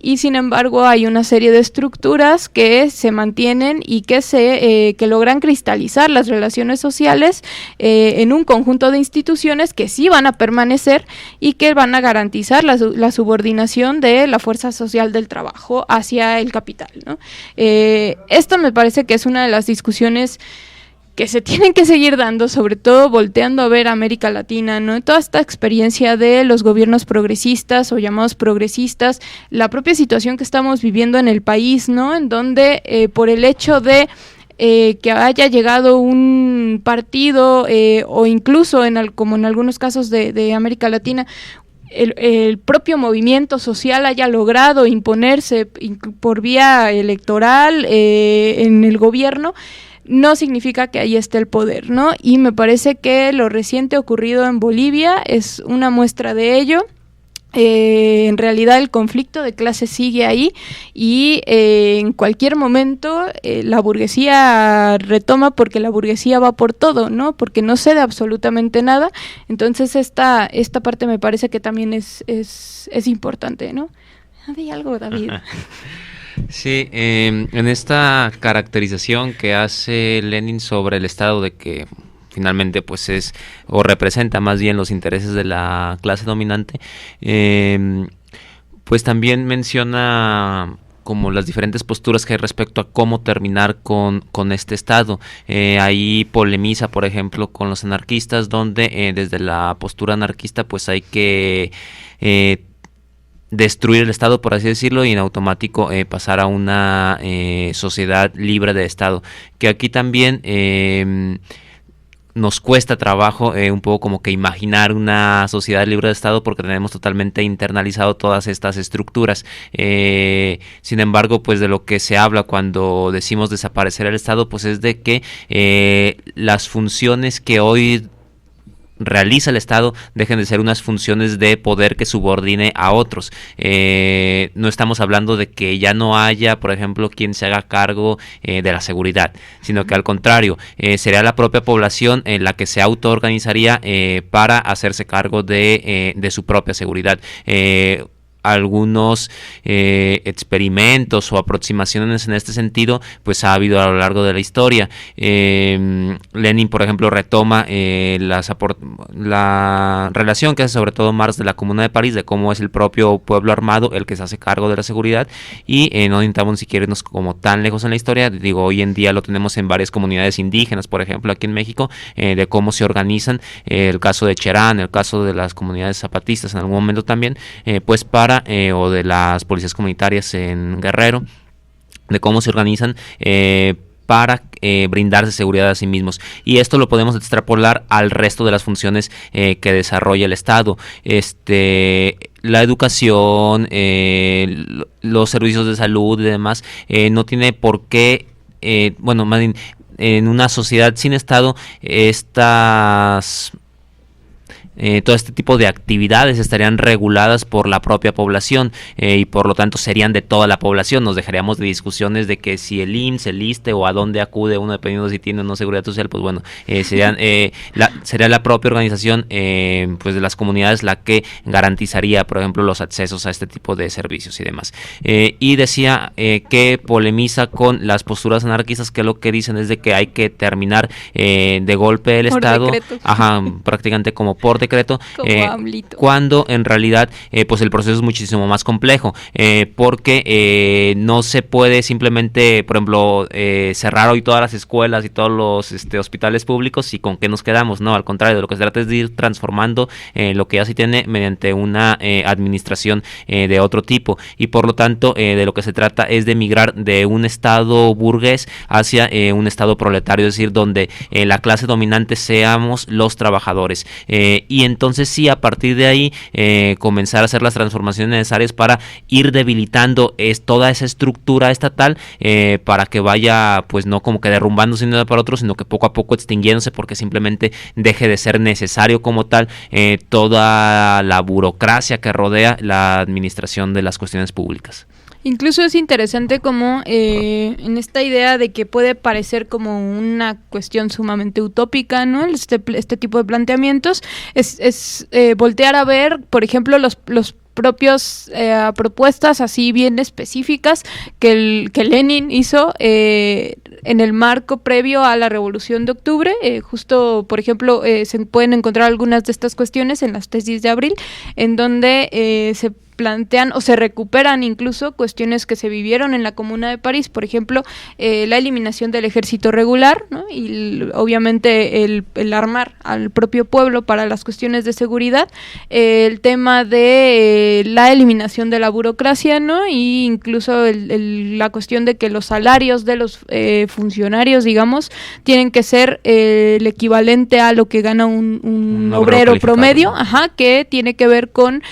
y sin embargo hay una serie de estructuras que se mantienen y que logran cristalizar las relaciones sociales en un conjunto de instituciones que sí van a permanecer y que van a garantizar la subordinación de la fuerza social del trabajo hacia el capital, ¿no? Esto me parece que es una de las discusiones que se tienen que seguir dando, sobre todo volteando a ver a América Latina, ¿no? Toda esta experiencia de los gobiernos progresistas o llamados progresistas, la propia situación que estamos viviendo en el país, ¿no? En donde por el hecho de que haya llegado un partido o incluso como en algunos casos de América Latina, el propio movimiento social haya logrado imponerse por vía electoral en el gobierno, no significa que ahí esté el poder, ¿no? Y me parece que lo reciente ocurrido en Bolivia es una muestra de ello. En realidad el conflicto de clase sigue ahí y en cualquier momento la burguesía retoma, porque la burguesía va por todo, ¿no? Porque no cede absolutamente nada. Entonces esta parte me parece que también es importante, ¿no? ¿Hay algo, David? Sí, en esta caracterización que hace Lenin sobre el Estado, de que finalmente pues es o representa más bien los intereses de la clase dominante, pues también menciona como las diferentes posturas que hay respecto a cómo terminar con este Estado. Ahí polemiza, por ejemplo, con los anarquistas, donde desde la postura anarquista pues hay que destruir el Estado, por así decirlo, y en automático pasar a una sociedad libre de Estado, que aquí también nos cuesta trabajo un poco como que imaginar una sociedad libre de Estado, porque tenemos totalmente internalizado todas estas estructuras. Sin embargo, pues de lo que se habla cuando decimos desaparecer el Estado, pues es de que las funciones que hoy realiza el Estado dejen de ser unas funciones de poder que subordine a otros. No estamos hablando de que ya no haya, por ejemplo, quien se haga cargo de la seguridad, sino que al contrario, sería la propia población la que se autoorganizaría para hacerse cargo de su propia seguridad. Algunos experimentos o aproximaciones en este sentido pues ha habido a lo largo de la historia. Lenin, por ejemplo, retoma la relación que hace sobre todo Marx de la Comuna de París, de cómo es el propio pueblo armado el que se hace cargo de la seguridad, y no necesitamos ni siquiera irnos como tan lejos en la historia. Digo, hoy en día lo tenemos en varias comunidades indígenas, por ejemplo aquí en México, de cómo se organizan, el caso de Cherán, el caso de las comunidades zapatistas en algún momento también, pues para o de las policías comunitarias en Guerrero, de cómo se organizan para brindarse seguridad a sí mismos. Y esto lo podemos extrapolar al resto de las funciones que desarrolla el Estado. La educación, los servicios de salud y demás, no tiene por qué, más bien, en una sociedad sin Estado, todo este tipo de actividades estarían reguladas por la propia población y por lo tanto serían de toda la población. Nos dejaríamos de discusiones de que si el IMSS, el ISSSTE o a dónde acude uno dependiendo si tiene o no seguridad social, pues bueno, sería la propia organización pues de las comunidades la que garantizaría, por ejemplo, los accesos a este tipo de servicios y demás. Y decía que polemiza con las posturas anarquistas, que lo que dicen es de que hay que terminar de golpe el Estado, prácticamente como por decreto, cuando en realidad pues el proceso es muchísimo más complejo, porque no se puede simplemente, por ejemplo, cerrar hoy todas las escuelas y todos los hospitales públicos y con qué nos quedamos. No, al contrario, de lo que se trata es de ir transformando lo que ya se tiene mediante una administración de otro tipo, y por lo tanto de lo que se trata es de migrar de un Estado burgués hacia un Estado proletario, es decir, donde la clase dominante seamos los trabajadores, y entonces sí, a partir de ahí comenzar a hacer las transformaciones necesarias para ir debilitando toda esa estructura estatal, para que vaya pues no como que derrumbándose de un lado para otro, sino que poco a poco extinguiéndose, porque simplemente deje de ser necesario como tal toda la burocracia que rodea la administración de las cuestiones públicas. Incluso es interesante como en esta idea de que puede parecer como una cuestión sumamente utópica, ¿no? Este tipo de planteamientos es voltear a ver, por ejemplo, los propios propuestas así bien específicas que Lenin hizo en el marco previo a la Revolución de Octubre. Justo, por ejemplo, se pueden encontrar algunas de estas cuestiones en las tesis de abril, en donde se plantean o se recuperan incluso cuestiones que se vivieron en la Comuna de París, por ejemplo, la eliminación del ejército regular, ¿no? Y obviamente el armar al propio pueblo para las cuestiones de seguridad, el tema de la eliminación de la burocracia, ¿no? Y incluso la cuestión de que los salarios de los funcionarios, digamos, tienen que ser el equivalente a lo que gana un obrero promedio, que tiene que ver con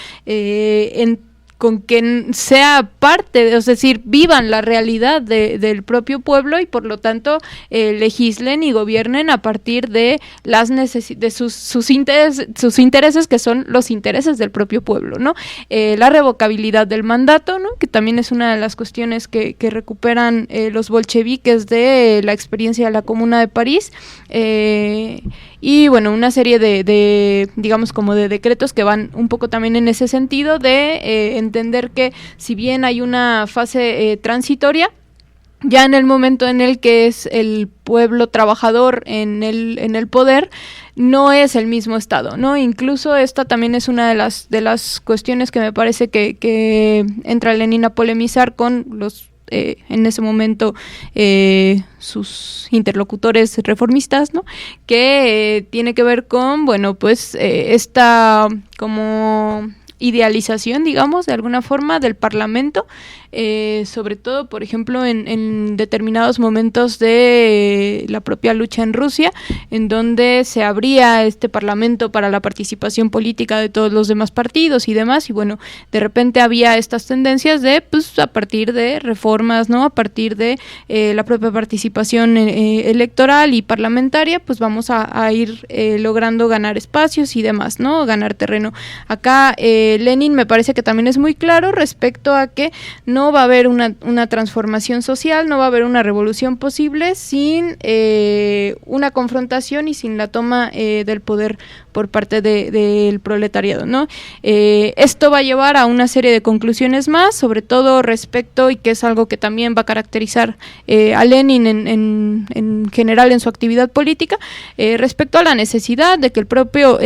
que sea parte, es decir, vivan la realidad del propio pueblo y por lo tanto legislen y gobiernen a partir de de sus intereses, que son los intereses del propio pueblo, ¿no? La revocabilidad del mandato, ¿no? Que también es una de las cuestiones que recuperan los bolcheviques de la experiencia de la Comuna de París, y bueno, una serie de digamos como de decretos que van un poco también en ese sentido de entender que si bien hay una fase transitoria, ya en el momento en el que es el pueblo trabajador en el poder, no es el mismo Estado, ¿no? Incluso esta también es una de las cuestiones que me parece que entra Lenin a polemizar con los en ese momento sus interlocutores reformistas, ¿no? Que tiene que ver con, bueno, pues esta como idealización, digamos, de alguna forma del Parlamento, sobre todo, por ejemplo, en determinados momentos de la propia lucha en Rusia, en donde se abría este Parlamento para la participación política de todos los demás partidos y demás, y bueno, de repente había estas tendencias de, pues, a partir de reformas, ¿no? A partir de la propia participación electoral y parlamentaria, pues vamos a ir logrando ganar espacios y demás, ¿no? Ganar terreno. Acá Lenin me parece que también es muy claro respecto a que no va a haber una transformación social, no va a haber una revolución posible sin una confrontación y sin la toma del poder por parte del proletariado, ¿no? Esto va a llevar a una serie de conclusiones más, sobre todo respecto, y que es algo que también va a caracterizar a Lenin en general en su actividad política, respecto a la necesidad de que el propio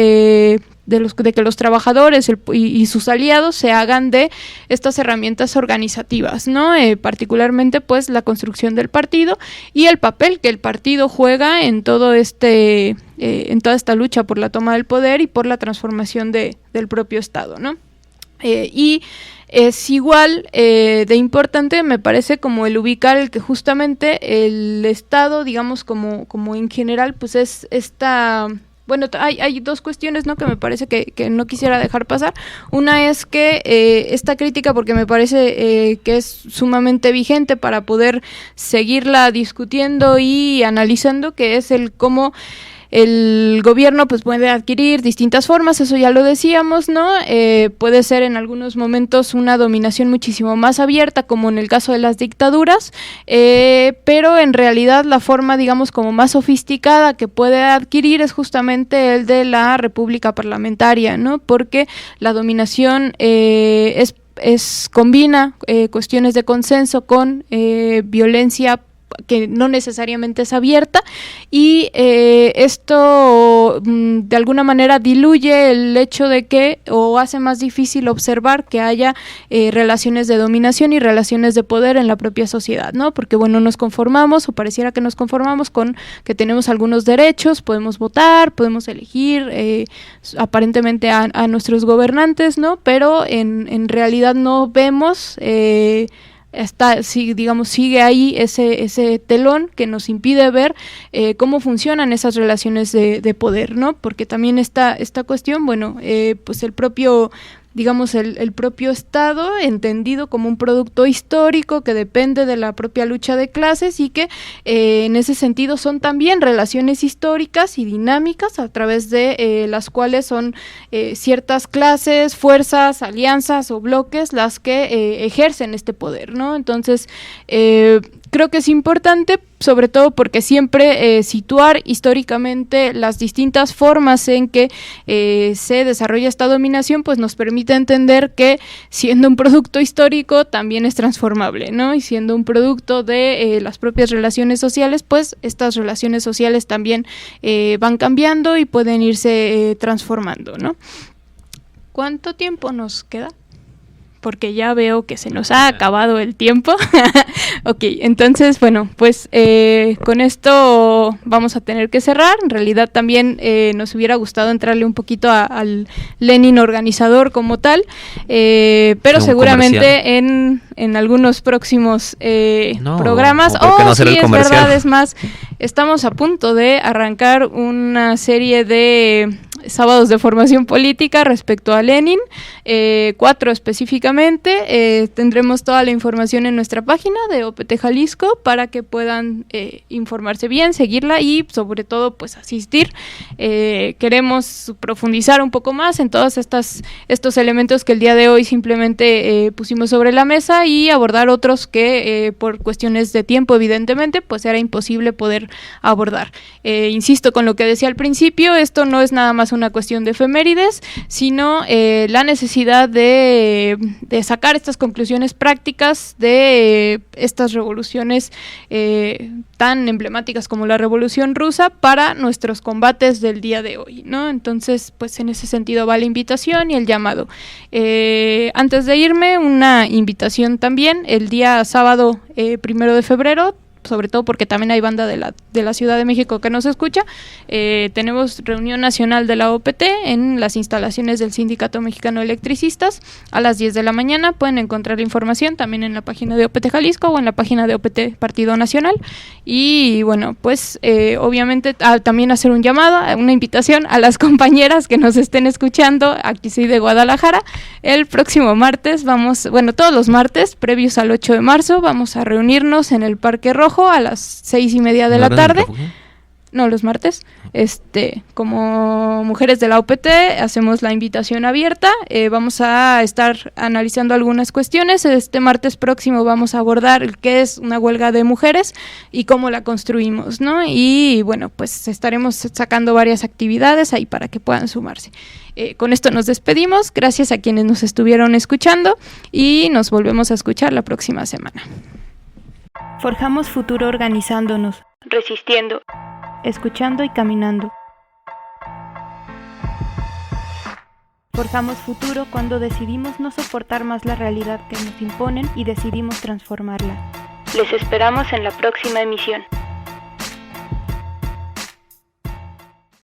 de que los trabajadores y sus aliados se hagan de estas herramientas organizativas, ¿no? Particularmente, pues, la construcción del partido y el papel que el partido juega en todo en toda esta lucha por la toma del poder y por la transformación del propio Estado, ¿no? Y es igual de importante, me parece, como el ubicar el que justamente el Estado, digamos, como en general, pues es esta... Bueno, hay dos cuestiones, ¿no?, que me parece que no quisiera dejar pasar. Una es que esta crítica, porque me parece que es sumamente vigente para poder seguirla discutiendo y analizando, que es el cómo el gobierno pues puede adquirir distintas formas, eso ya lo decíamos, ¿no? Puede ser en algunos momentos una dominación muchísimo más abierta, como en el caso de las dictaduras, pero en realidad la forma, digamos, como más sofisticada que puede adquirir es justamente el de la república parlamentaria, ¿no? Porque la dominación combina cuestiones de consenso con violencia que no necesariamente es abierta, y esto de alguna manera diluye el hecho de que, o hace más difícil observar que haya relaciones de dominación y relaciones de poder en la propia sociedad, ¿no? Porque, bueno, nos conformamos, o pareciera que nos conformamos con que tenemos algunos derechos, podemos votar, podemos elegir aparentemente a nuestros gobernantes, ¿no? Pero en realidad no vemos sigue ahí ese telón que nos impide ver cómo funcionan esas relaciones de poder, ¿no? Porque también esta cuestión, bueno, pues el propio, digamos, el propio Estado, entendido como un producto histórico que depende de la propia lucha de clases, y que en ese sentido son también relaciones históricas y dinámicas a través de las cuales son ciertas clases, fuerzas, alianzas o bloques las que ejercen este poder, ¿no? Entonces, creo que es importante, sobre todo porque siempre situar históricamente las distintas formas en que se desarrolla esta dominación, pues nos permite entender que, siendo un producto histórico, también es transformable, ¿no? Y siendo un producto de las propias relaciones sociales, pues estas relaciones sociales también van cambiando y pueden irse transformando, ¿no? ¿Cuánto tiempo nos queda? Porque ya veo que se nos ha acabado el tiempo. Ok, entonces, bueno, pues con esto vamos a tener que cerrar. En realidad también nos hubiera gustado entrarle un poquito al Lenin organizador como tal, pero seguramente en algunos próximos programas. Sí, es verdad, es más, estamos a punto de arrancar una serie de sábados de formación política respecto a Lenin, 4 específicamente. Tendremos toda la información en nuestra página de OPT Jalisco para que puedan informarse bien, seguirla y sobre todo pues asistir. Queremos profundizar un poco más en todos estos elementos que el día de hoy simplemente pusimos sobre la mesa, y abordar otros que por cuestiones de tiempo, evidentemente, pues era imposible poder abordar. Insisto con lo que decía al principio, esto no es nada más una una cuestión de efemérides, sino la necesidad de sacar estas conclusiones prácticas de estas revoluciones tan emblemáticas como la Revolución Rusa para nuestros combates del día de hoy, ¿no? Entonces, pues en ese sentido va la invitación y el llamado. Antes de irme, una invitación también, el día sábado 1 de febrero, sobre todo porque también hay banda de la Ciudad de México que nos escucha, tenemos reunión nacional de la OPT en las instalaciones del Sindicato Mexicano de Electricistas a las 10 de la mañana. Pueden encontrar la información también en la página de OPT Jalisco o en la página de OPT Partido Nacional. Y bueno, pues obviamente también hacer un llamado, una invitación a las compañeras que nos estén escuchando, aquí soy de Guadalajara. El próximo martes todos los martes previos al 8 de marzo vamos a reunirnos en el Parque Rojo a las 6:30 de la tarde. No, los martes. Como mujeres de la OPT hacemos la invitación abierta. Vamos a estar analizando algunas cuestiones. Este martes próximo vamos a abordar qué es una huelga de mujeres y cómo la construimos, ¿no? Y bueno, pues estaremos sacando varias actividades ahí para que puedan sumarse. Con esto nos despedimos. Gracias a quienes nos estuvieron escuchando y nos volvemos a escuchar la próxima semana. Forjamos futuro organizándonos, resistiendo, escuchando y caminando. Forjamos futuro cuando decidimos no soportar más la realidad que nos imponen y decidimos transformarla. Les esperamos en la próxima emisión.